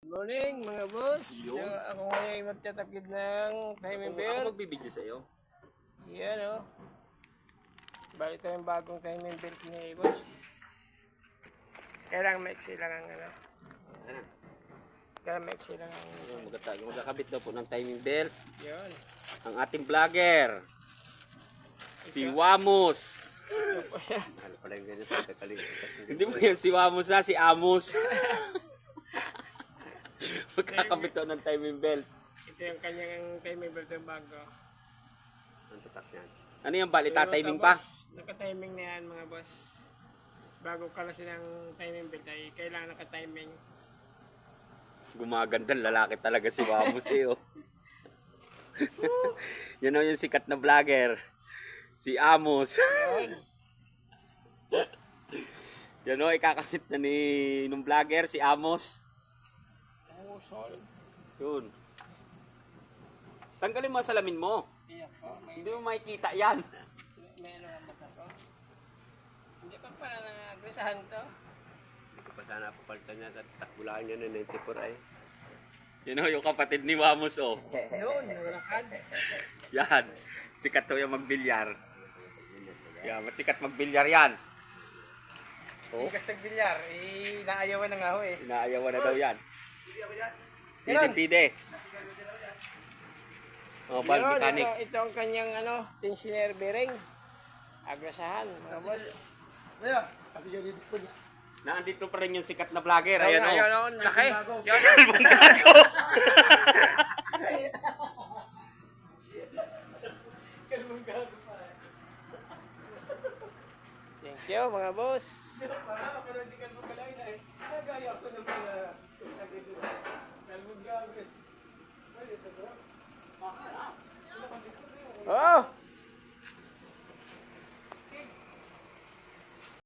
Morning mga boss. So, ako ngayon magtatakid ng timing belt. Ako magbibideo sa iyo. Yan o. Bali ito yung bagong timing belt ni boss. Kailangan maiksi lang ang ano. Ano? Kailangan maiksi lang ang Magkakabit daw po ng timing belt. yun. Ang ating vlogger. Si Wamos. Ito po siya. Ano pala yung ganyan sa Hindi mo yan si Wamos na, si Amos. Magkakabit daw ng timing belt. Ito yung kanyang timing belt yung bago. Ang tatak yan. Ano yung bali? Timing pa? Naka-timing na yan mga boss. Bago kalasin ng timing belt ay kailangan naka-timing. Gumagandang lalaki talaga si Wamos eh. Oh. Yan o yung sikat na vlogger. Si Amos. Yan o, ikakabit na ni nung vlogger, si Amos. Oh, solid. Yun. Tanggalin mo ang salamin mo. Iyak po. Hindi mo makikita yan. May ano ang mata ko. Hindi pa pala nag-agresahan to. Hindi ko pa sana papalitan niya at takbulaan niya ng 94 ay. Yan o, yung kapatid ni Wamos o. Yun, nalakad. Yan. Sikat to yung magbilyar. Yan, masikat magbilyar yan. Hindi kasi bilyar, inaayawan na nga ho eh. Inaayawan na daw yan. Ganun. Pide-pide. Oh, valve mechanic. Ito ang kanyang tensioner bearing. Agrasahan, mga boss. Kaya, kasi ganito po niya. Naandito pa rin yung sikat na vlogger. Ayan o. Ayun, laki. Albong gago. Thank you, mga boss. Oh!